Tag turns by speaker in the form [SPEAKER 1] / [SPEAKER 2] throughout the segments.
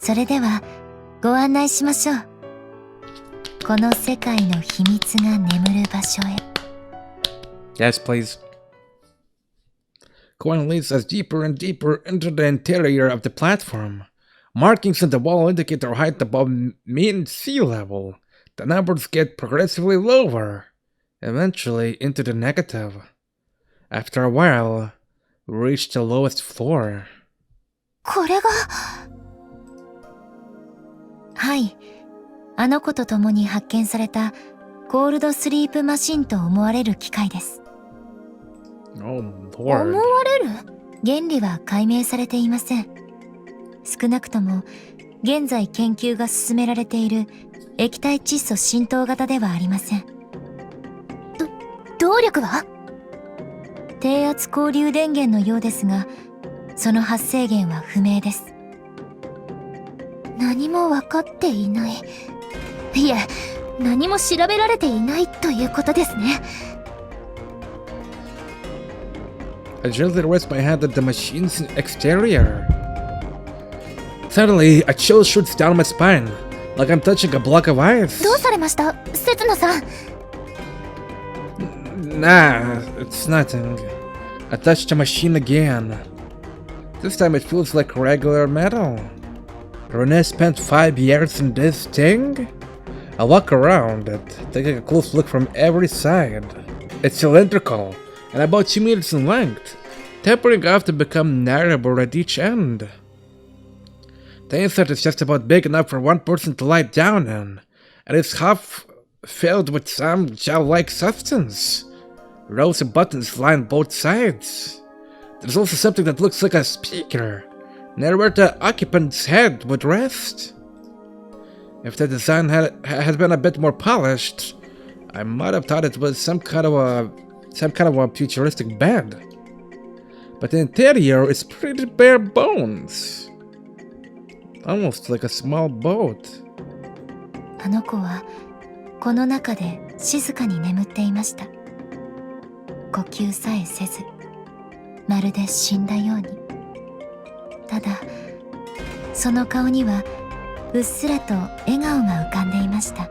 [SPEAKER 1] それではご案内しましょう。この世界の秘密が眠る場所へ。
[SPEAKER 2] Yes, please. Going leads us deeper and deeper into the interior of the platform. Markings on the wall indicate our height above mean sea level. The numbers get progressively lower, eventually into the negative. After a while, we reach the lowest floor.
[SPEAKER 1] これが。はい、あの子と共に発見されたコールドスリープマシンと思われる機械です。
[SPEAKER 2] Oh, Lord.
[SPEAKER 1] 思われる？原理は解明されていません。少なくとも現在研究が進められている液体窒素浸透型ではありません。動力は？低圧交流電源のようですが、その発生源は不明です。何も分かっていない。いえ、何も調べられていないということですね。
[SPEAKER 2] I gently rest my hand at the machine's exterior. Suddenly, a chill shoots down my spine, like I'm touching a block of ice.
[SPEAKER 1] どうされました、せつなさん。
[SPEAKER 2] Nah, it's nothing. I touched the machine again. This time it feels like regular metal. Rinne spent 5 years in this thing? I walk around it, taking a close look from every side. It's cylindrical, and about 2 meters in length, tapering off to become narrower at each end. The inside is just about big enough for one person to lie down in, and it's half filled with some gel-like substance. Rows of buttons line both sides. There's also something that looks like a speaker, near where the occupant's head would rest. If the design had been a bit more polished, I might have thought it was some kind of a futuristic bed. But the interior is pretty bare bones. Almost like a small boat.
[SPEAKER 1] あの子はこの中で静かに眠っていました。呼吸さえせず、まるで死んだように。ただ、その顔にはうっすらと笑顔が浮かんでいました。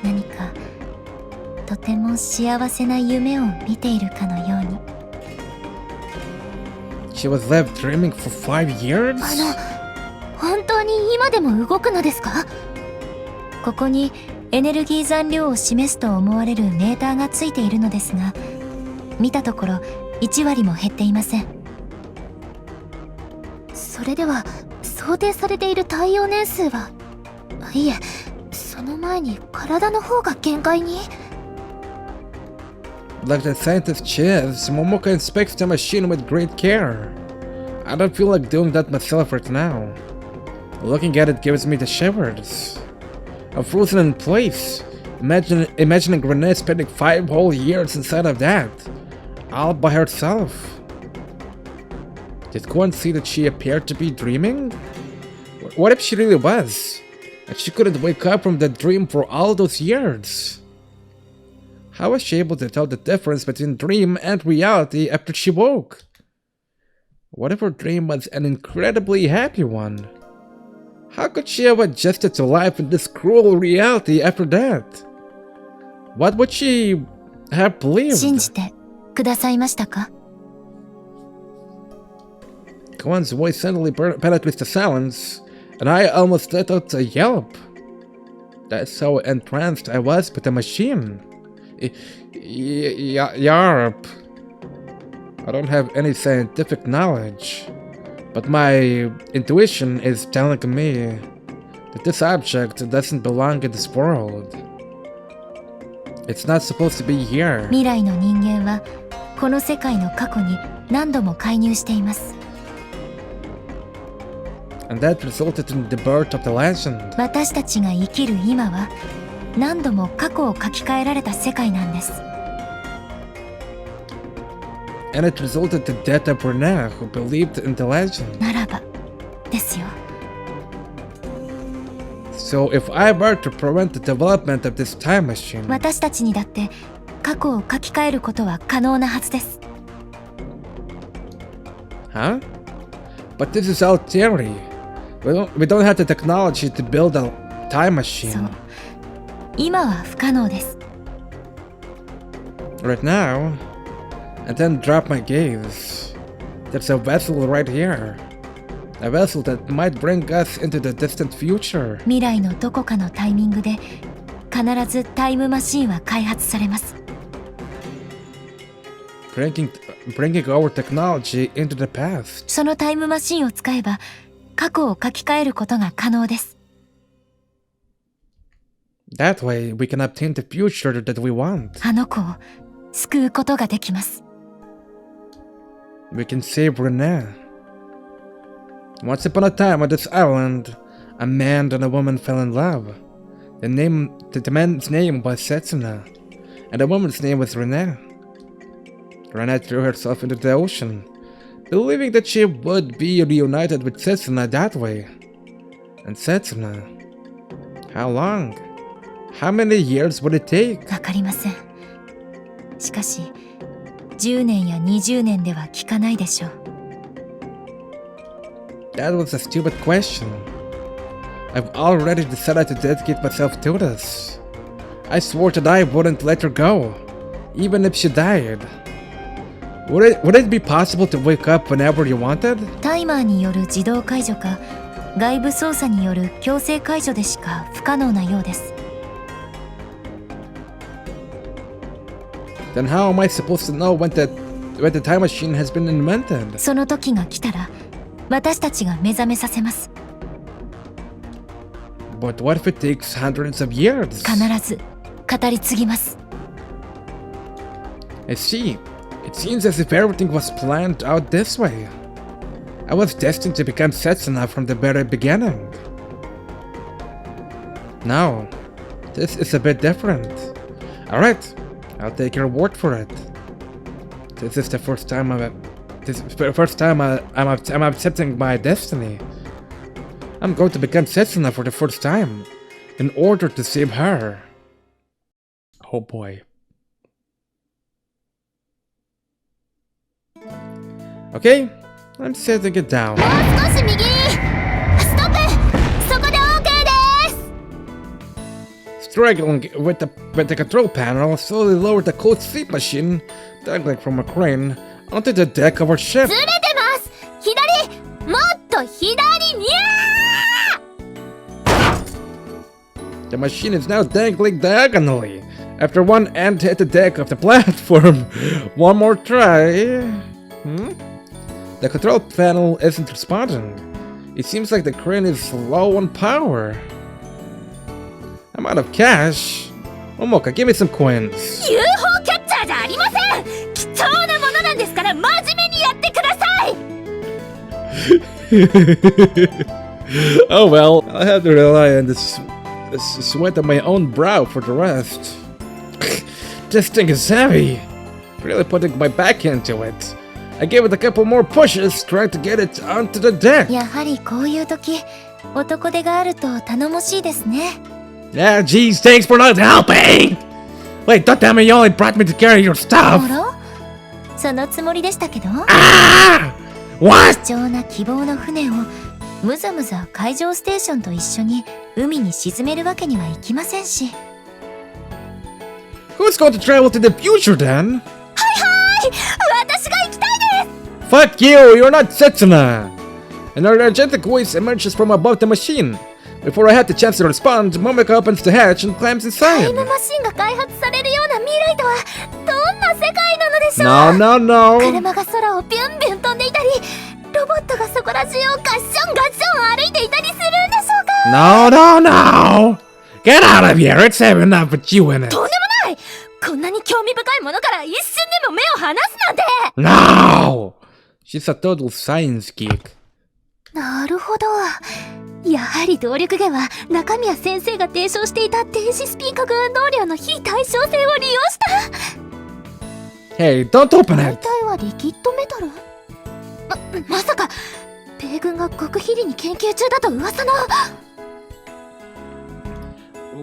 [SPEAKER 1] 何かとても幸せな夢を見ているかのように。
[SPEAKER 2] She was left dreaming for 5 years?
[SPEAKER 1] 本当に今でも動くのですか？ここにエネルギー残量を示すと思われるメーターがついているのですが、見たところ1割も減っていません。それでは想定されている耐用年数は？いえ、その前に体の方が限界に。
[SPEAKER 2] Like the scientist says, Momoka inspects the machine with great care. I don't feel like doing that myself right now. Looking at it gives me the shivers. I'm frozen in place, imagining Rinne spending 5 whole years inside of that, all by herself. Did Gwen see that she appeared to be dreaming? What if she really was, and she couldn't wake up from that dream for all those years? How was she able to tell the difference between dream and reality after she woke? What if her dream was an incredibly happy one? How could she have adjusted to life in this cruel reality after that? What would she have believed?
[SPEAKER 1] 信じてくださいましたか？
[SPEAKER 2] Gwen's voice suddenly penetrates the silence, and I almost let out a yelp. That's how entranced I was with the machine. Yarp. I don't have any scientific knowledge, but my intuition is telling me that this object doesn't belong in this world. It's not supposed to be here.
[SPEAKER 1] 未来の人間はこの世界の過去に何度も介入しています。
[SPEAKER 2] And that resulted in the birth of the legend.
[SPEAKER 1] 私たちが生きる今は何度も過去を書き換えられた世界なんです。
[SPEAKER 2] And it resulted in the death of Rinne, who believed in the legend.
[SPEAKER 1] ならばですよ。
[SPEAKER 2] So if I were to prevent the development of this time machine,
[SPEAKER 1] 私たちにだって過去を書き換えることは可能なはずです。
[SPEAKER 2] huh? But this is all theory. We don't have the technology to build a time
[SPEAKER 1] そう
[SPEAKER 2] machine.
[SPEAKER 1] 今は不可能です。
[SPEAKER 2] Right now, and then drop my gaze. There's a vessel right here. A vessel that might bring us into the distant future.
[SPEAKER 1] 未来のどこかのタイミングで必ずタイムマシンは開発されます。
[SPEAKER 2] Bringing our technology into the past.
[SPEAKER 1] そのタイムマシンを使えば過去を書き換えることが可能です。
[SPEAKER 2] That way, we can obtain the future that we want.
[SPEAKER 1] あの子を救うことができます。
[SPEAKER 2] We can save Rinne. Once upon a time on this island, a man and a woman fell in love. The man's name was Setsuna, and the woman's name was Rinne. Rinne threw herself into the ocean, believing that she would be reunited with Setsuna that way. And Setsuna, how long? How many years would it take?
[SPEAKER 1] わかりません。しかし10年や20年では効かないでしょう。
[SPEAKER 2] That was a stupid question. I've already decided to dedicate myself to this. I swore that I wouldn't let her go, even if she died. Would it be possible to wake up whenever you wanted?
[SPEAKER 1] タイマーによる自動解除か外部操作による強制解除でしか不可能なようです。
[SPEAKER 2] Then how am I supposed to know when the time machine has been invented?
[SPEAKER 1] その時が来たら私たちが目覚めさせます。
[SPEAKER 2] But what if it takes hundreds of years?
[SPEAKER 1] 必ず語り継ぎます。
[SPEAKER 2] I see. It seems as if everything was planned out this way. I was destined to become Setsuna from the very beginning. No, this is a bit different. Alright, I'll take your word for it. This is the first time I'm accepting my destiny. I'm going to become Setsuna for the first time, in order to save her. Oh boy. Okay, I'm setting it down.
[SPEAKER 1] もう少し右。ストップ。そこで OK です。
[SPEAKER 2] Struggling with the control panel, slowly lowered the cold sleep machine, dangling from a crane, onto the deck of our ship.
[SPEAKER 1] ずれてます。左。もっと左にゃー。
[SPEAKER 2] The machine is now dangling diagonally. After one end hit the deck of the platform. One more try. The control panel isn't responding. It seems like the crane is low on power. I'm out of cash. Momoka, give me some coins.
[SPEAKER 1] UFO キャッチャーじゃありません。貴重なものなんですから真面目にやってください。
[SPEAKER 2] Oh well, I'll have to rely on this sweat on my own brow for the rest. This thing is heavy. Really putting my back into it. I gave it a couple more pushes, trying to get it onto the deck.
[SPEAKER 1] やはりこういう時、男手があると頼もしいですね。
[SPEAKER 2] Yeah, geez, thanks for not helping! Wait, don't tell me you only brought me to carry your
[SPEAKER 1] あ
[SPEAKER 2] stuff!
[SPEAKER 1] ら？そのつもりでしたけど。
[SPEAKER 2] Ah! What?
[SPEAKER 1] 貴重な希望の船をむざむざ海上ステーションと一緒に海に沈めるわけにはいきませんし。
[SPEAKER 2] Who's going to travel to the future then?
[SPEAKER 1] 私が行きたいです。
[SPEAKER 2] Fuck you, you're not Setsuna! An energetic voice emerges from above the machine. Before I had the chance to respond, Momika opens the hatch and climbs
[SPEAKER 1] タイ
[SPEAKER 2] inside.
[SPEAKER 1] ムマシンが開発されるような未来とはどんな世界なのでしょう。
[SPEAKER 2] No, no, no!
[SPEAKER 1] 車が空をビュンビュン飛んでいたり、ロボットがそこら中をガッションガッション歩いていたりするんでしょうか。
[SPEAKER 2] No, no, no! Get out of here, it's heavy enough with you in it!
[SPEAKER 1] とんでもない。こんなに興味深いものから一瞬でも目を離すなんて。
[SPEAKER 2] No! She's a total science geek.
[SPEAKER 1] なるほど。やはり動力源は中宮先生が提唱していた電子スピン核運動量の非対称性を利用した。
[SPEAKER 2] Hey, don't open
[SPEAKER 1] 大
[SPEAKER 2] it!
[SPEAKER 1] 体はリキッドメタル？まさか米軍が極秘裏に研究中だと噂の。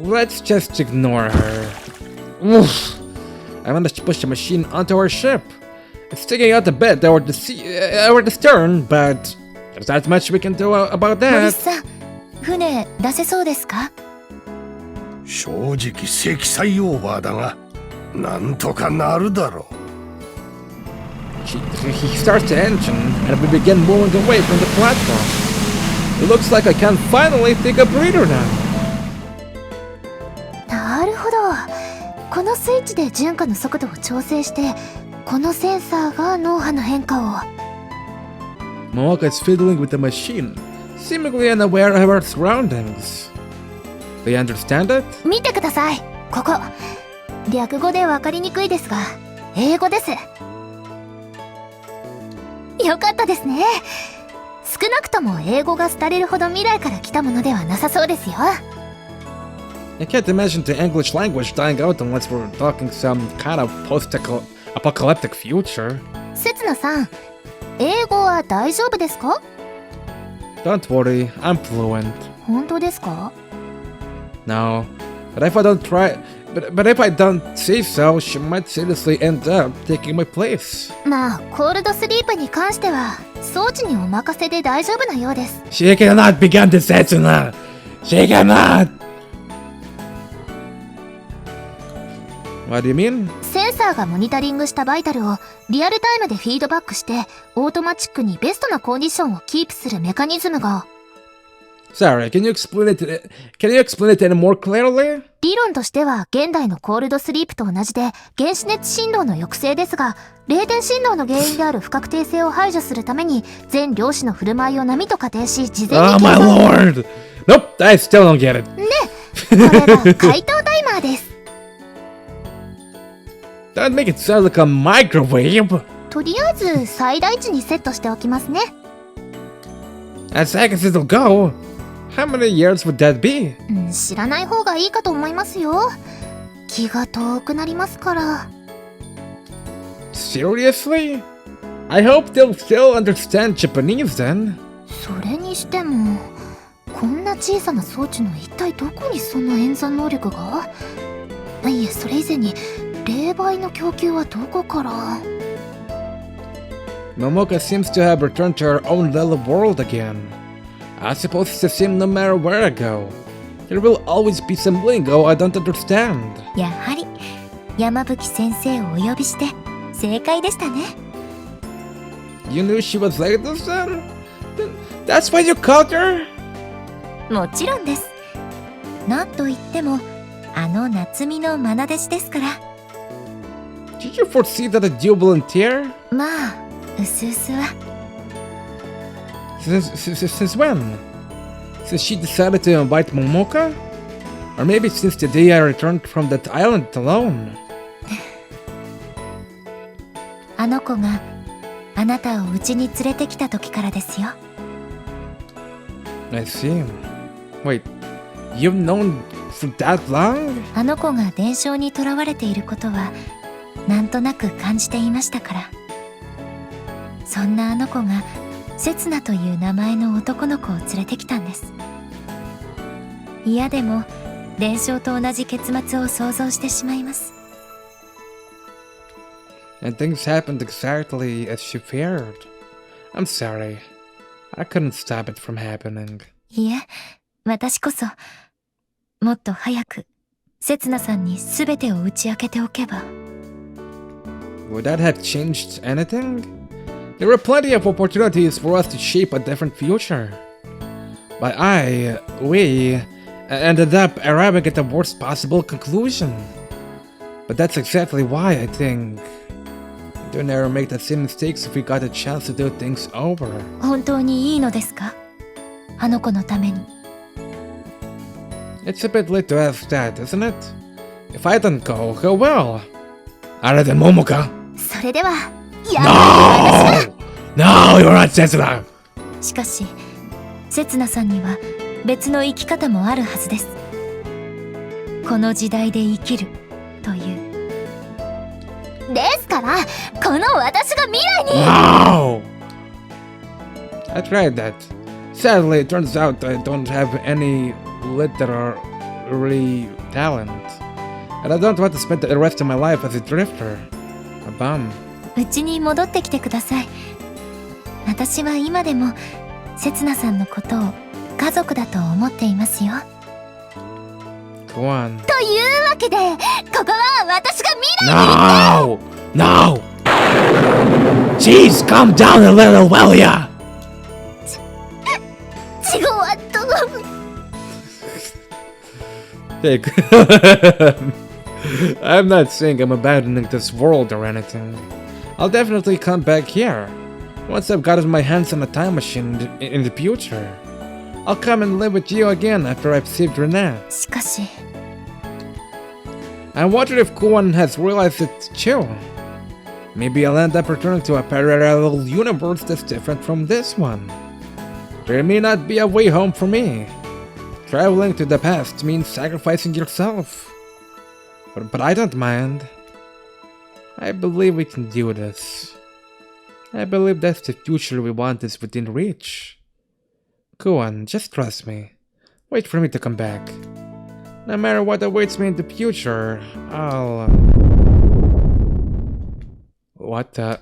[SPEAKER 2] Let's just ignore her. Oof. I managed to push the machine onto our ship. It's sticking out the bed over the stern, but There's not much we can do about
[SPEAKER 1] モリ
[SPEAKER 2] that.
[SPEAKER 1] スさん、船出せそうですか？
[SPEAKER 3] 正直積載オーバーだが、なんとかなるだろう。
[SPEAKER 2] He starts the engine, and we begin moving away from the platform. It looks like I can finally take a breather now.
[SPEAKER 1] なるほど。このスイッチで純化の速度を調整して、このセンサーが脳波の変化を。
[SPEAKER 2] Momoka is fiddling with the machine, seemingly unaware of her surroundings. Do you understand it?
[SPEAKER 1] 見てください。ここ。略語で分かりにくいですが、英語です。よかったですね。少なくとも英語が廃れるほど未来から来たものではなさそうですよ。
[SPEAKER 2] I can't imagine the English language dying out unless we're talking some kind of post-apocalyptic future.
[SPEAKER 1] せつなさん、英語は大丈夫ですか？
[SPEAKER 2] Don't worry, I'm fluent.
[SPEAKER 1] 本当ですか？
[SPEAKER 2] No, but if I don't say so, she might seriously end up taking my place.
[SPEAKER 1] まあ、コールドスリープに関しては装置にお任せで大丈夫なようです。
[SPEAKER 2] She cannot begin to Setsuna! She cannot! What do you mean?
[SPEAKER 1] センサーがモニタリングしたバイタルをリアルタイムでフィードバックしてオートマチックにベストなコンディションをキープするメカニズムが。
[SPEAKER 2] Sorry, can you explain it any more clearly?
[SPEAKER 1] 理論としては現代のコールドスリープと同じで原子熱振動の抑制ですが、冷電振動の原因である不確定性を排除するために全量子の振る舞いを波と仮定し事前に
[SPEAKER 2] Oh my lord! Nope, I still don't get it.
[SPEAKER 1] これが解答タイマーです。
[SPEAKER 2] Don't make it sound like a microwave.
[SPEAKER 1] とりあえず最大値にセットしておきますね。
[SPEAKER 2] As seconds it'll go. How many years would that be?
[SPEAKER 1] 知らない方がいいかと思いますよ。気が遠くなりますから。
[SPEAKER 2] Seriously? I hope they'll still understand Japanese then.
[SPEAKER 1] それにしてもこんな小さな装置の一体どこにそんな演算能力が？いえ、それ以前に冷媒の供給はどこから？
[SPEAKER 2] Momoka seems to have returned to her own little world again. I suppose it's the same no matter where I go. There will always be some lingo I don't understand.
[SPEAKER 1] やはり山吹先生をお呼びして正解でしたね。
[SPEAKER 2] You knew she was like this then? That's why you called her?
[SPEAKER 1] もちろんです。なんといってもあの夏美の愛弟子ですから。
[SPEAKER 2] Did you foresee that a duel volunteer?
[SPEAKER 1] まあ、うすうすは。
[SPEAKER 2] Since when? Since she decided to invite Momoka? Or maybe since the day I returned from that island alone?
[SPEAKER 1] あの子があなたを家に連れてきた時からですよ。
[SPEAKER 2] I see. Wait, you've known for that long?
[SPEAKER 1] あの子が伝承にとらわれていることはなんとなく感じていましたから。そんなあの子がセツナという名前の男の子を連れてきたんです。嫌でも伝承と同じ結末を想像してしまいます。
[SPEAKER 2] And things happened exactly as she feared. I'm sorry. I couldn't stop it from happening.
[SPEAKER 1] いえ、私こそもっと早くセツナさんに全てを打ち明けておけば。
[SPEAKER 2] Would that have changed anything? There were plenty of opportunities for us to shape a different future. But we ended up arriving at the worst possible conclusion. But that's exactly why I think we'd never make the same mistakes if we got a chance to do things over.
[SPEAKER 1] 本当にいいのですか？あの子のために。
[SPEAKER 2] It's a bit late to ask that, isn't it? If I don't go, who will? Other than Momoka?
[SPEAKER 1] それでは、
[SPEAKER 2] No! No, you're not Setsuna!
[SPEAKER 1] しかし、セツナさんには別の生き方もあるはずです。この時代で生きるという。ですから、この私が未来に。
[SPEAKER 2] No! I tried that. Sadly, it turns out I don't have any literary talent. And I don't want to spend the rest of my life as a drifter. A bum.
[SPEAKER 1] うちに戻ってきてください。私は今でもせつなさんのことを家族だと思っていますよ。
[SPEAKER 2] Go on.
[SPEAKER 1] というわけで、ここは私が未来
[SPEAKER 2] No! No! Jeez, calm down a little, will ya?
[SPEAKER 1] チゴはと
[SPEAKER 2] Hey, I'm not saying I'm abandoning this world or anything. I'll definitely come back here. Once I've gotten my hands on a time machine in the future. I'll come and live with you again after I've saved Rinne.
[SPEAKER 1] しかし
[SPEAKER 2] I wonder if Kuan has realized it too. Maybe I'll end up returning to a parallel universe that's different from this one. There may not be a way home for me. Traveling to the past means sacrificing yourself. But I don't mind. I believe we can do this. I believe that the future we want is within reach. Kuan, just trust me. Wait for me to come back. No matter what awaits me in the future, I'll... What the...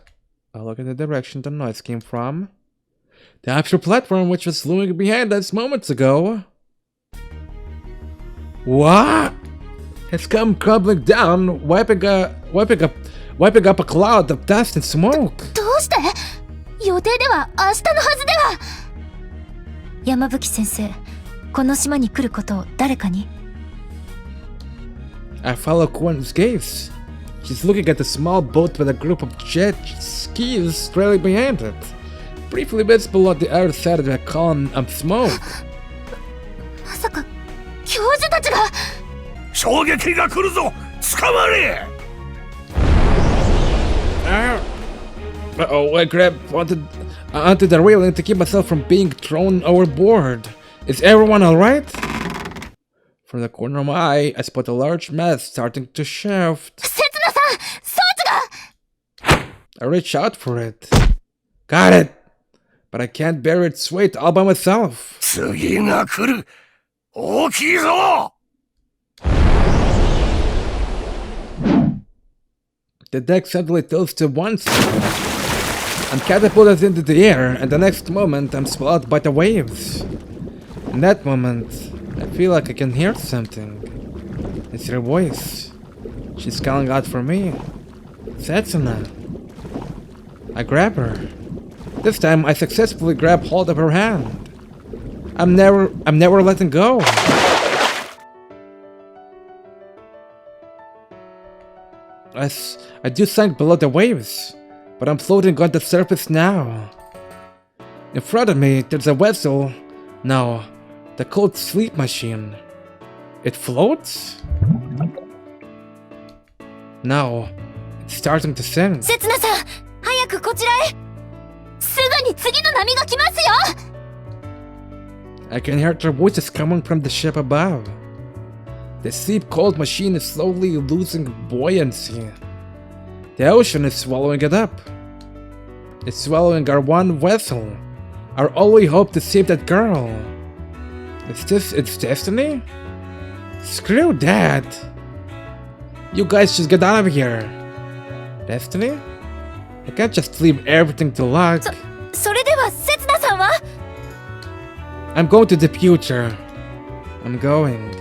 [SPEAKER 2] I'll look at the direction the noise came from. The actual platform which was looming behind us moments ago. What? It's come crumbling down, wiping up a cloud of dust and smoke.
[SPEAKER 1] どうして予定では明日のはずでは。山吹先生、この島に来ることを誰かに。
[SPEAKER 2] I follow Kuan's gaze. She's looking at the small boat with a group of jet skis trailing behind it, briefly visible on the other side of the column of smoke.
[SPEAKER 1] まさか教授たちが。
[SPEAKER 3] 衝撃が来るぞ、捕まれ。
[SPEAKER 2] Uh-oh, I grabbed onto the railing to keep myself from being thrown overboard. Is everyone alright? From the corner of my eye, I spot a large mass starting to shift.
[SPEAKER 1] せつなさん、装置が。
[SPEAKER 2] I reach out for it. Got it! But I can't bear its weight all by myself.
[SPEAKER 3] 次が来る。大きいぞ。
[SPEAKER 2] The deck suddenly tilts to one side. I'm catapulted into the air, and the next moment I'm swallowed by the waves. In that moment, I feel like I can hear something. It's her voice. She's calling out for me. Setsuna. I grab her. This time I successfully grab hold of her hand. I'm never letting go. I just sank below the waves, but I'm floating on the surface now. In front of me, there's a vessel. No, the cold sleep machine. It floats? No, it's starting to sink.
[SPEAKER 1] せつなさん、早くこちらへ。すぐに次の波が来ますよ。
[SPEAKER 2] I can hear their voices coming from the ship above. The sleep-cold machine is slowly losing buoyancy. The ocean is swallowing it up. It's swallowing our one vessel, our only hope to save that girl. Is this its destiny? Screw that! You guys just get out of here. Destiny? I can't just leave everything to luck.
[SPEAKER 1] それではせつなさんは。
[SPEAKER 2] I'm going to the future. I'm going.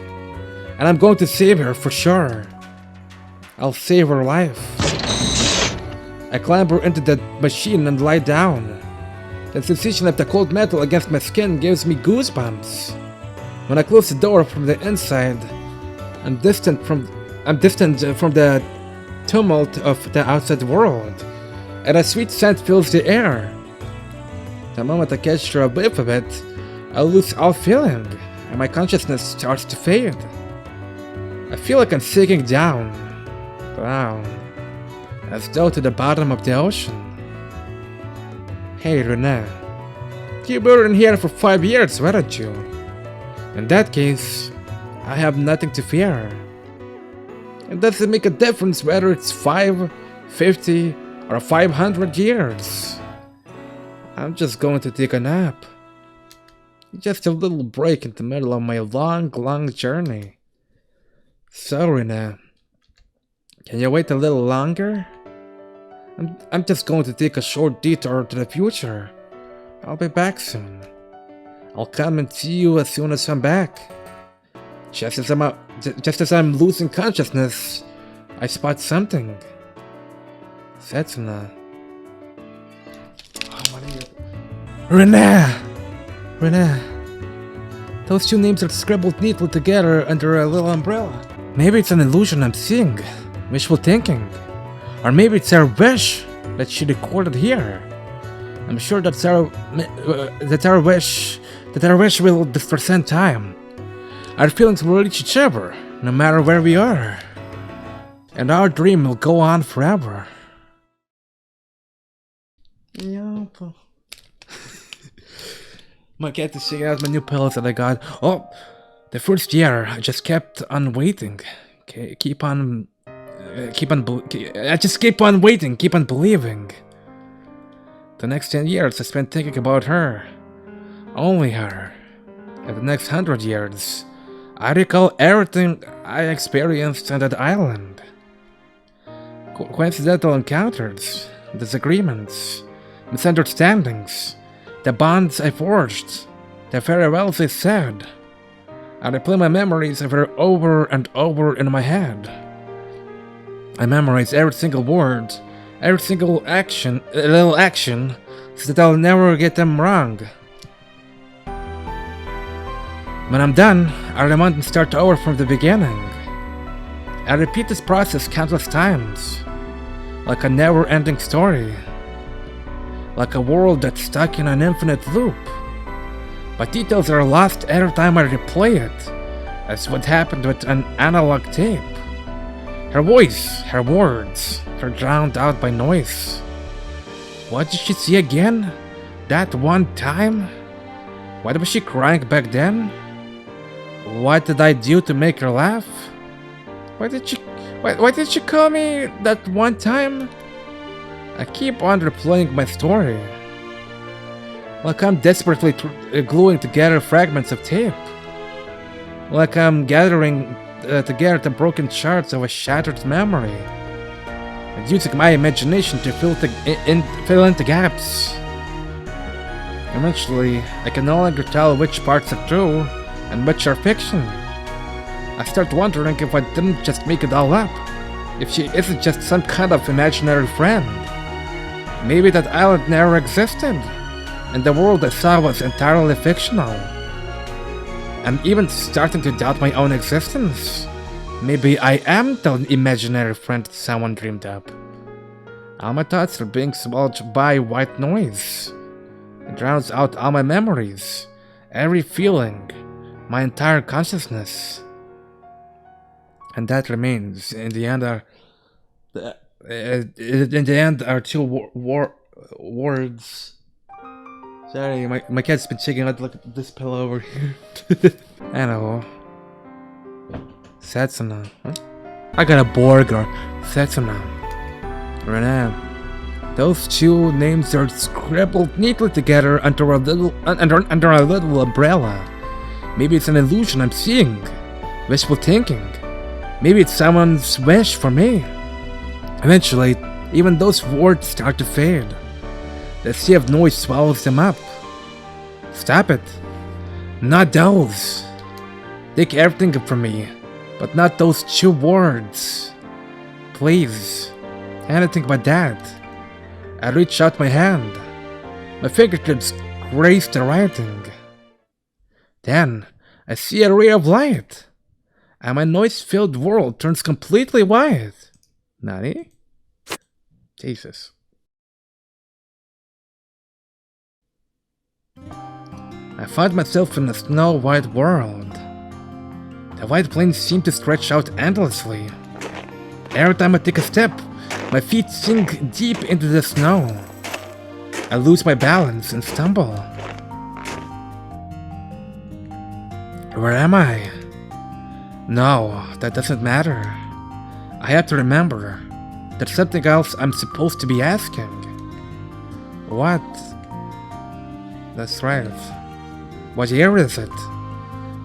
[SPEAKER 2] And I'm going to save her for sure. I'll save her life. I clamber into the machine and lie down. The sensation of the cold metal against my skin gives me goosebumps. When I close the door from the inside, I'm distant from the tumult of the outside world, and a sweet scent fills the air. The moment I catch a whiff of it, I lose all feeling, and my consciousness starts to fade. I feel like I'm sinking down, as though to the bottom of the ocean. Hey Rinne, you were in here for 5 years, weren't you? In that case, I have nothing to fear. It doesn't make a difference whether it's 5, 50, or 500 years. I'm just going to take a nap. Just a little break in the middle of my long journey. So Rinne, can you wait a little longer? I'm just going to take a short detour to the future. I'll be back soon. I'll come and see you as soon as I'm back. Just as I'm losing consciousness, I spot something. Setsuna. Rinne! Those two names are scribbled neatly together under a little umbrella. Maybe it's an illusion I'm seeing. Wishful thinking. Or maybe it's our wish that she recorded here. I'm sure that our wish will transcend time. Our feelings will reach each other, no matter where we are. And our dream will go on forever. My cat is shaking out my new pillows that I got. Oh, the first year I just kept on waiting. I just keep on waiting, keep on believing. The next 10 years I spent thinking about her. Only her. And the next 100 years, I recall everything I experienced on that island. Coincidental encounters, disagreements, misunderstandings, the bonds I forged, the farewells I said. I replay my memories of her over and over in my head. I memorize every single word, every single little action, so that I'll never get them wrong. When I'm done, I rewind and start over from the beginning. I repeat this process countless times, like a never-ending story, like a world that's stuck in an infinite loop. But details are lost every time I replay it, as what happened with an analog tape. Her voice, her words, are drowned out by noise. What did she see again? That one time? Why was she crying back then? What did I do to make her laugh? Why did she call me that one time? I keep on replaying my story, like I'm desperately gluing together fragments of tape, like I'm gathering together the broken shards of a shattered memory, and using my imagination to fill in the gaps. Eventually, I can no longer tell which parts are true and which are fiction. I start wondering if I didn't just make it all up, if she isn't just some kind of imaginary friend. Maybe that island never existed, and the world I saw was entirely fictional. I'm even starting to doubt my own existence. Maybe I am the imaginary friend someone dreamed up. All my thoughts are being swallowed by white noise. It drowns out all my memories, every feeling, my entire consciousness. And that remains, in the end are two words. Sorry, my cat's been shaking out. Look at this pillow over here. I know. Setsuna. Huh? I got a burger. Setsuna. Rinne. Those two names are scribbled neatly together under a little umbrella. Maybe it's an illusion I'm seeing. Wishful thinking. Maybe it's someone's wish for me. Eventually, even those words start to fade. The sea of noise swallows them up. Stop it. Not those. Take everything from me, but not those two words. Please. Anything but that. I reach out my hand. My fingertips graze the writing. Then, I see a ray of light, and my noise-filled world turns completely white. Nani? Jesus. I find myself in a snow-white world. The white plains seem to stretch out endlessly. Every time I take a step, my feet sink deep into the snow. I lose my balance and stumble. Where am I? No, that doesn't matter. I have to remember. There's something else I'm supposed to be asking. What? That's right. What year is it?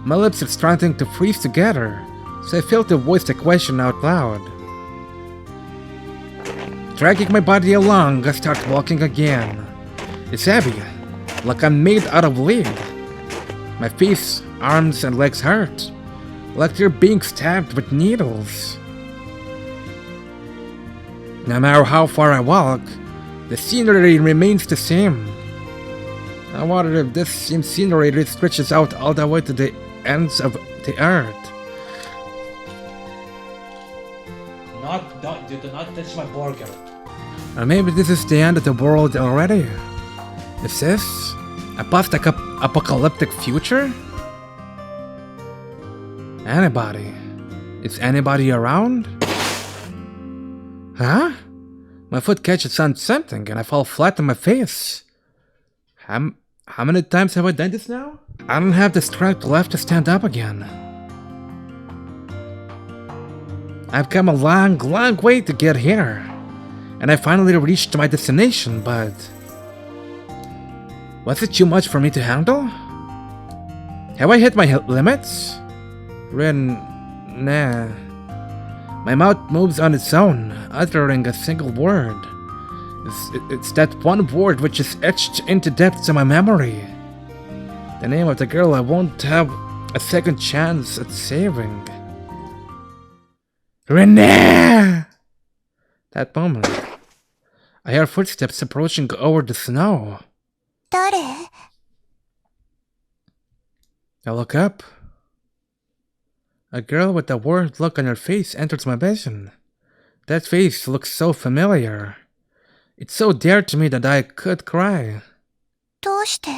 [SPEAKER 2] My lips are starting to freeze together, so I fail to voice the question out loud. Dragging my body along, I start walking again. It's heavy, like I'm made out of lead. My face, arms, and legs hurt, like they're being stabbed with needles. No matter how far I walk, the scenery remains the same. I wonder if this same scenery stretches out all the way to the ends of the earth. Do not touch my burger. Or maybe this is the end of the world already. Is this a post-apocalyptic future? Anybody? Is anybody around? Huh? My foot catches on something and I fall flat on my face. How many times have I done this now? I don't have the strength left to stand up again. I've come a long way to get here. And I finally reached my destination, but... was it too much for me to handle? Have I hit my limits? Nah. My mouth moves on its own, uttering a single word. It's that one word which is etched into depths of my memory. The name of the girl I won't have a second chance at saving. Rinne! That moment, I hear footsteps approaching over the snow.
[SPEAKER 1] 誰?
[SPEAKER 2] I look up. A girl with a worried look on her face enters my vision. That face looks so familiar. It's so dear to me that I could cry.
[SPEAKER 1] どうして?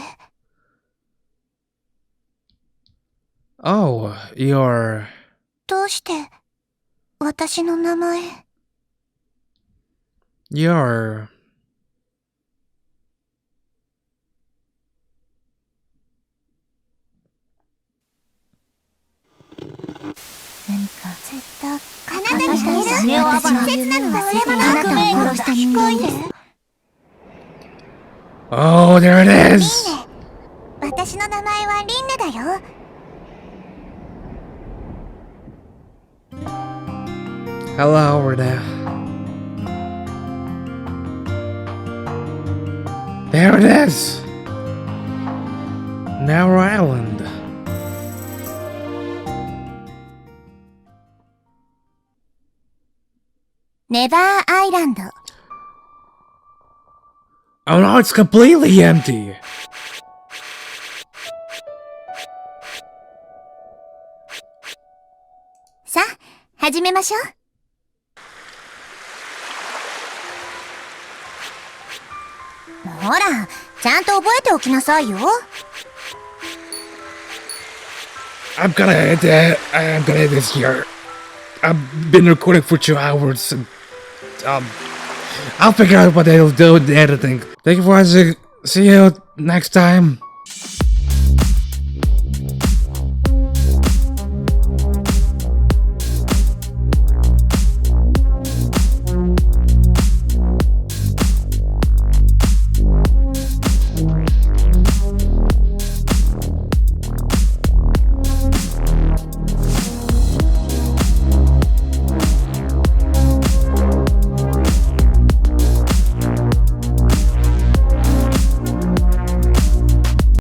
[SPEAKER 2] Oh, you're...
[SPEAKER 1] どうして私の名前?
[SPEAKER 2] You're...
[SPEAKER 1] 何か絶対あなたに言える私の切なの忘れ物あなたを殺した人間です。
[SPEAKER 2] Oh, there it is!
[SPEAKER 1] リンネ、私の名前はリンネだよ。
[SPEAKER 2] Hello, Rinne. There it is! Narrow Island.
[SPEAKER 1] Never Island.
[SPEAKER 2] Oh no, it's completely empty!
[SPEAKER 1] Sa, 始めましょう。 ほら、ちゃんと覚えておきなさいよ。
[SPEAKER 2] I'm gonna end this here. I've been recording for 2 hours and I'll figure out what I'll do in the editing. Thank you for watching. See you next time.